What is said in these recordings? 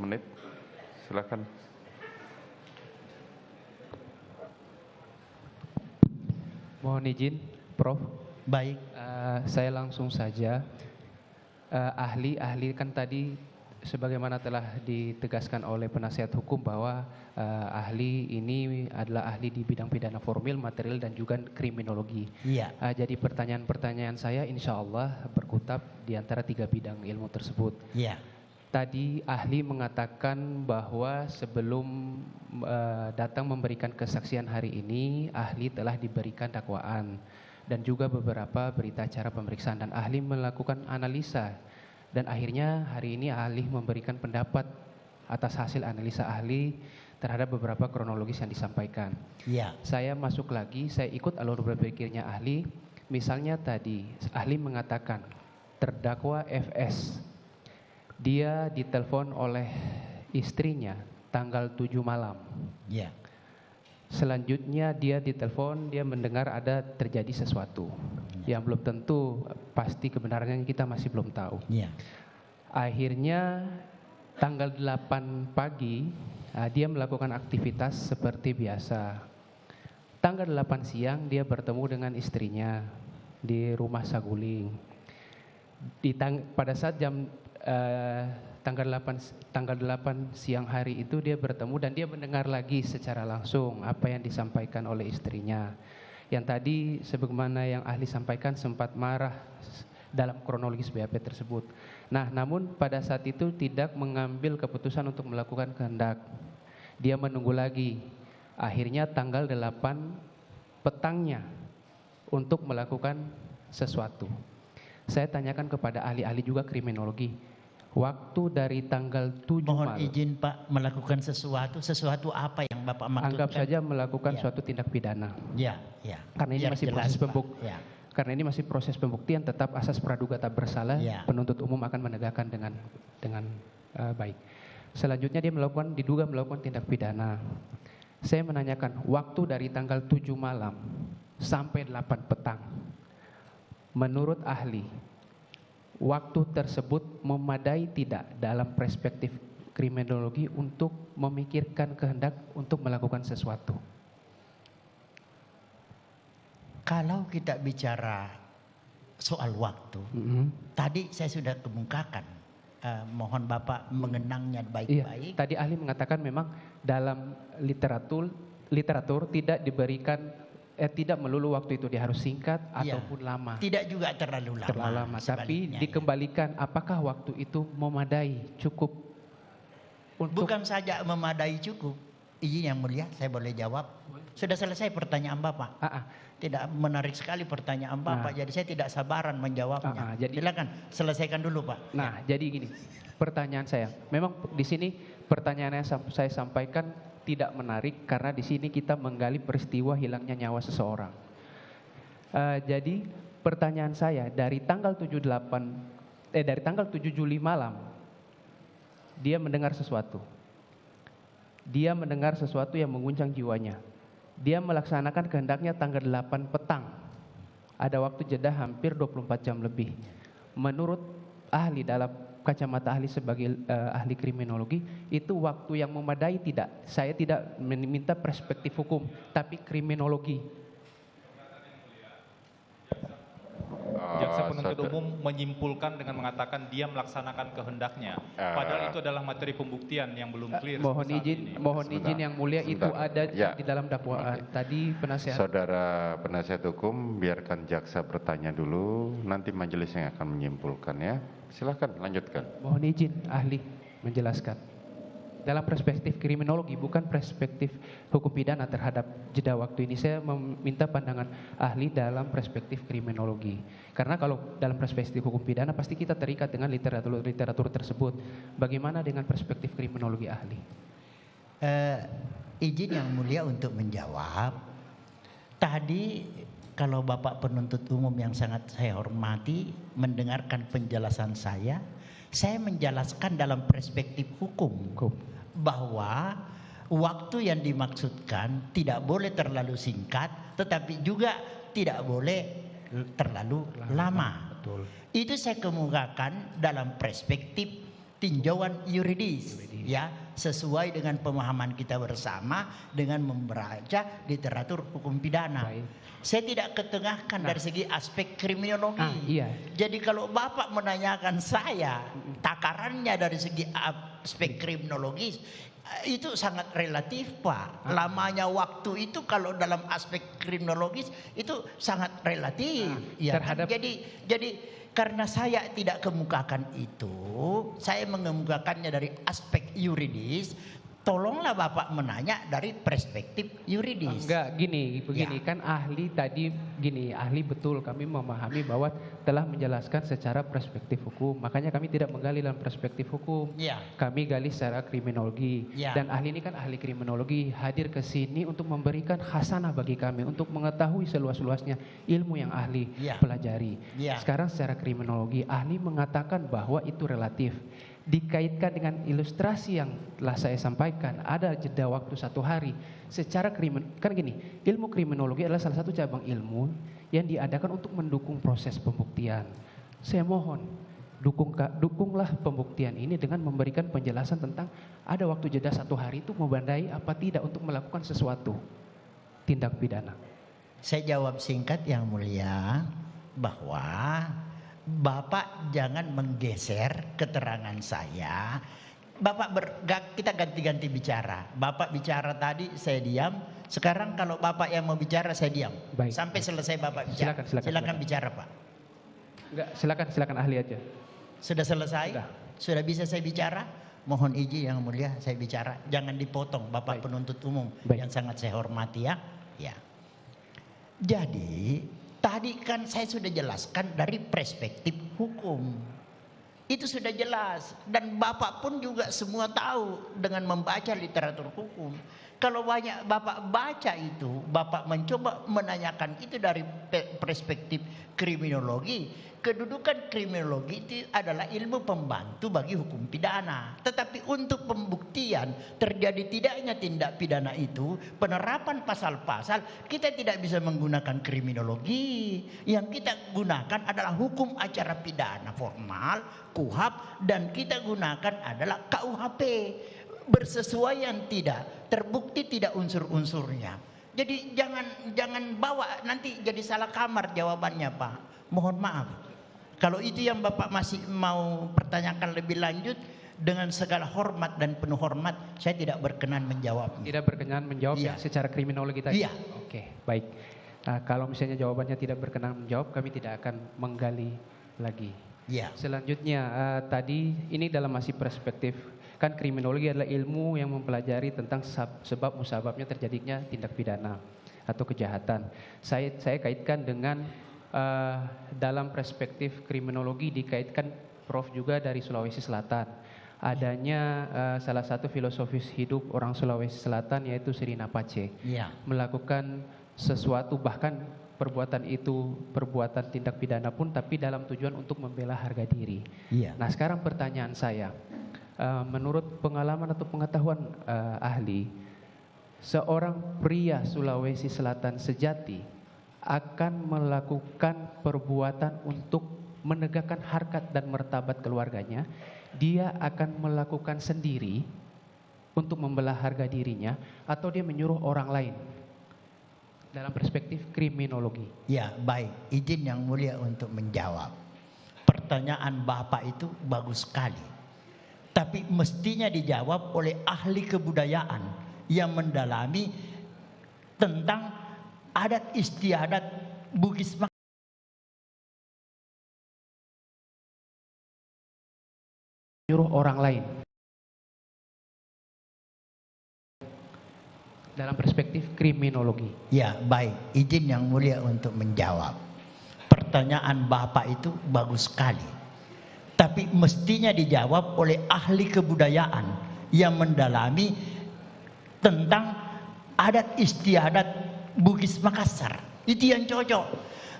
menit. Silakan. Mohon izin, Prof. Baik. Saya langsung saja. Ahli kan tadi sebagaimana telah ditegaskan oleh penasihat hukum bahwa ahli ini adalah ahli di bidang pidana formil, material, dan juga kriminologi. Iya. Jadi pertanyaan-pertanyaan saya insya Allah berkutat di antara 3 bidang ilmu tersebut. Iya. Tadi ahli mengatakan bahwa sebelum datang memberikan kesaksian hari ini, ahli telah diberikan dakwaan dan juga beberapa berita acara pemeriksaan, dan ahli melakukan analisa, dan akhirnya hari ini ahli memberikan pendapat atas hasil analisa ahli terhadap beberapa kronologis yang disampaikan. Iya. Saya masuk lagi, saya ikut alur berpikirnya ahli. Misalnya tadi ahli mengatakan terdakwa FS, dia ditelepon oleh istrinya tanggal 7 malam. Iya. Selanjutnya dia ditelepon, dia mendengar ada terjadi sesuatu yang belum tentu pasti kebenarannya, kita masih belum tahu. Iya. Akhirnya tanggal 8 pagi dia melakukan aktivitas seperti biasa. Tanggal 8 siang dia bertemu dengan istrinya di rumah Saguling. Pada saat tanggal 8 siang hari itu dia bertemu dan dia mendengar lagi secara langsung apa yang disampaikan oleh istrinya. Yang tadi sebagaimana yang ahli sampaikan sempat marah dalam kronologis BAP tersebut. Nah, namun pada saat itu tidak mengambil keputusan untuk melakukan kehendak. Dia menunggu lagi. Akhirnya tanggal 8 petangnya untuk melakukan sesuatu. Saya tanyakan kepada ahli-ahli juga kriminologi. Waktu dari tanggal 7 Mohon malam. izin Pak, melakukan sesuatu apa yang Bapak maksudkan? Anggap saja melakukan Ya. suatu tindak pidana. Ya, ya. Karena ini Biar masih jelas, proses Pak. pembuktian. Ya. Karena ini masih proses pembuktian, tetap asas praduga tak bersalah, Ya. penuntut umum akan menegakkan dengan baik. Selanjutnya dia diduga melakukan tindak pidana. Saya menanyakan waktu dari tanggal 7 malam sampai 8 petang. Menurut ahli, waktu tersebut memadai tidak dalam perspektif kriminologi untuk memikirkan kehendak untuk melakukan sesuatu? Kalau kita bicara soal waktu, tadi saya sudah kemukakan. Mohon Bapak mengenangnya baik-baik. Iya, tadi ahli mengatakan memang dalam literatur tidak diberikan tidak melulu waktu itu dia harus singkat ataupun lama. Tidak juga terlalu lama. Tapi dikembalikan apakah waktu itu memadai, cukup untuk... Bukan saja memadai cukup. Izin yang mulia, saya boleh jawab? Sudah selesai pertanyaan Bapak? Tidak, menarik sekali pertanyaan Bapak, jadi saya tidak sabaran menjawabnya. Silakan selesaikan dulu Pak. Nah, jadi gini, pertanyaan saya, memang di sini pertanyaan yang saya sampaikan tidak menarik karena di sini kita menggali peristiwa hilangnya nyawa seseorang. Jadi pertanyaan saya dari tanggal 7 Juli malam dia mendengar sesuatu. Dia mendengar sesuatu yang mengguncang jiwanya. Dia melaksanakan kehendaknya tanggal 8 petang. Ada waktu jeda hampir 24 jam lebih. Menurut ahli dalam kacamata ahli sebagai ahli kriminologi, itu waktu yang memadai tidak? Saya tidak meminta perspektif hukum, tapi kriminologi. Jaksa penuntut umum menyimpulkan dengan mengatakan dia melaksanakan kehendaknya. Padahal itu adalah materi pembuktian yang belum clear. Mohon izin yang mulia, itu ada di dalam dakwaan. Tadi penasihat. Saudara penasihat hukum, biarkan jaksa bertanya dulu, nanti majelis yang akan menyimpulkan ya. Silakan lanjutkan. Mohon izin ahli menjelaskan. Dalam perspektif kriminologi, bukan perspektif hukum pidana terhadap jeda waktu ini. Saya meminta pandangan ahli dalam perspektif kriminologi. Karena kalau dalam perspektif hukum pidana pasti kita terikat dengan literatur tersebut. Bagaimana dengan perspektif kriminologi ahli? Izin yang mulia untuk menjawab. Tadi kalau Bapak penuntut umum yang sangat saya hormati mendengarkan penjelasan saya menjelaskan dalam perspektif hukum. Bahwa waktu yang dimaksudkan tidak boleh terlalu singkat, tetapi juga tidak boleh terlalu lama. Betul. Itu saya kemukakan dalam perspektif tinjauan yuridis, ya, sesuai dengan pemahaman kita bersama dengan membaca literatur hukum pidana. Baik. Saya tidak ketengahkan dari segi aspek kriminologi. Iya. Jadi kalau Bapak menanyakan saya takarannya dari segi aspek kriminologis, itu sangat relatif, Pak. Lamanya waktu itu kalau dalam aspek kriminologis itu sangat relatif. Ya kan? terhadap- Jadi karena saya tidak kemukakan itu, saya mengemukakannya dari aspek yuridis. Tolonglah Bapak menanya dari perspektif yuridis. Enggak, begini kan ahli tadi gini, ahli betul kami memahami bahwa telah menjelaskan secara perspektif hukum. Makanya kami tidak menggali dalam perspektif hukum. Ya. Kami gali secara kriminologi. Ya. Dan ahli ini kan ahli kriminologi hadir ke sini untuk memberikan khasanah bagi kami untuk mengetahui seluas-luasnya ilmu yang ahli Ya. pelajari. Ya. Sekarang secara kriminologi ahli mengatakan bahwa itu relatif. Dikaitkan dengan ilustrasi yang telah saya sampaikan, ada jeda waktu 1 hari. Secara kan gini, ilmu kriminologi adalah salah satu cabang ilmu yang diadakan untuk mendukung proses pembuktian. Saya mohon, dukunglah pembuktian ini dengan memberikan penjelasan tentang ada waktu jeda 1 hari itu membandai apa tidak untuk melakukan sesuatu tindak pidana. Saya jawab singkat yang mulia bahwa Bapak jangan menggeser keterangan saya. Kita ganti-ganti bicara. Bapak bicara tadi, saya diam. Sekarang kalau Bapak yang mau bicara, saya diam. Baik. Sampai selesai Bapak bicara. Silakan. Bicara, Pak. Enggak, silakan ahli aja. Sudah selesai? Sudah. Sudah bisa saya bicara? Mohon izin yang mulia, saya bicara. Jangan dipotong, Bapak Baik. penuntut umum Baik. yang sangat saya hormati ya. Ya. Jadi tadi kan saya sudah jelaskan dari perspektif hukum. Itu sudah jelas. Dan Bapak pun juga semua tahu dengan membaca literatur hukum. Kalau banyak Bapak baca itu, Bapak mencoba menanyakan itu dari perspektif kriminologi. Kedudukan kriminologi itu adalah ilmu pembantu bagi hukum pidana. Tetapi untuk pembuktian terjadi tidaknya tindak pidana itu, penerapan pasal-pasal, kita tidak bisa menggunakan kriminologi. Yang kita gunakan adalah hukum acara pidana formal, KUHP, dan kita gunakan adalah KUHP. Bersesuaian tidak, terbukti tidak unsur-unsurnya. Jadi jangan bawa nanti jadi salah kamar jawabannya, Pak. Mohon maaf. Kalau itu yang Bapak masih mau pertanyakan lebih lanjut, dengan segala hormat dan penuh hormat, saya tidak berkenan menjawab. Tidak berkenan menjawab Iya. yang secara kriminologi tadi? Iya. Oke, baik. Nah, kalau misalnya jawabannya tidak berkenan menjawab, kami tidak akan menggali lagi. Iya. Selanjutnya, tadi ini dalam masih perspektif, kan kriminologi adalah ilmu yang mempelajari tentang sebab musababnya terjadinya tindak pidana atau kejahatan. Saya kaitkan dengan dalam perspektif kriminologi dikaitkan Prof juga dari Sulawesi Selatan. Adanya salah satu filosofis hidup orang Sulawesi Selatan yaitu Sirina Pace. Iya. Melakukan sesuatu bahkan perbuatan itu perbuatan tindak pidana pun tapi dalam tujuan untuk membela harga diri. Iya. Nah, sekarang pertanyaan saya, menurut pengalaman atau pengetahuan ahli, seorang pria Sulawesi Selatan sejati akan melakukan perbuatan untuk menegakkan harkat dan martabat keluarganya. Dia akan melakukan sendiri untuk membela harga dirinya atau dia menyuruh orang lain dalam perspektif kriminologi. Ya, baik. Izin yang mulia untuk menjawab. Pertanyaan Bapak itu bagus sekali. Tapi mestinya dijawab oleh ahli kebudayaan yang mendalami tentang adat istiadat Bugis Makassar. Menyuruh orang lain dalam perspektif kriminologi. Ya, baik. Izin yang mulia untuk menjawab. Pertanyaan Bapak itu bagus sekali. Tapi mestinya dijawab oleh ahli kebudayaan yang mendalami tentang adat istiadat Bugis Makassar. Itu yang cocok.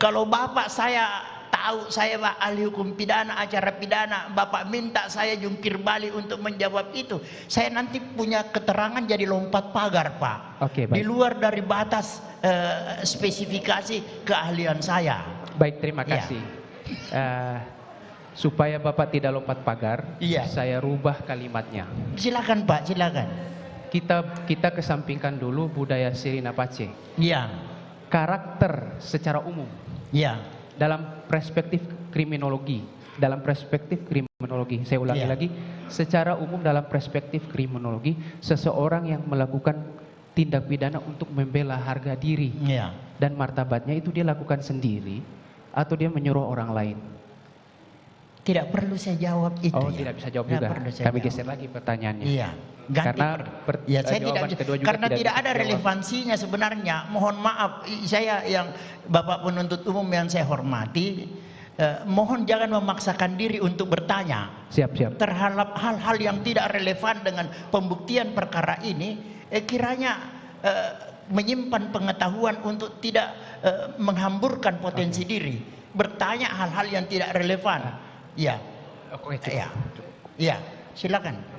Kalau Bapak saya tahu saya Pak ahli hukum pidana, acara pidana, Bapak minta saya jungkir balik untuk menjawab itu, saya nanti punya keterangan jadi lompat pagar, Pak. Oke, baik. Di luar dari batas spesifikasi keahlian saya. Baik, terima Ya. kasih. Supaya Bapak tidak lompat pagar, Iya. saya rubah kalimatnya. Silakan Pak, silakan. Kita kesampingkan dulu budaya Sirina Pace. Iya, Karakter secara umum iya, dalam perspektif kriminologi, saya ulangi Iya. lagi, secara umum dalam perspektif kriminologi, seseorang yang melakukan tindak pidana untuk membela harga diri iya. dan martabatnya itu dia lakukan sendiri atau dia menyuruh orang lain. Tidak perlu saya jawab itu. Oh, ya. tidak bisa jawab Tidak juga. perlu saya Kami jawab. geser lagi pertanyaannya. Iya. Ganti Karena ya, saya jawaban tidak kedua juga karena tidak bisa ada dijawab. relevansinya sebenarnya. Mohon maaf, saya yang Bapak penuntut umum yang saya hormati, mohon jangan memaksakan diri untuk bertanya Siap. terhadap hal-hal yang tidak relevan dengan pembuktian perkara ini. Kiranya menyimpan pengetahuan untuk tidak menghamburkan potensi diri, bertanya hal-hal yang tidak relevan. Ya, Oke, cukup. ya, ya, silakan.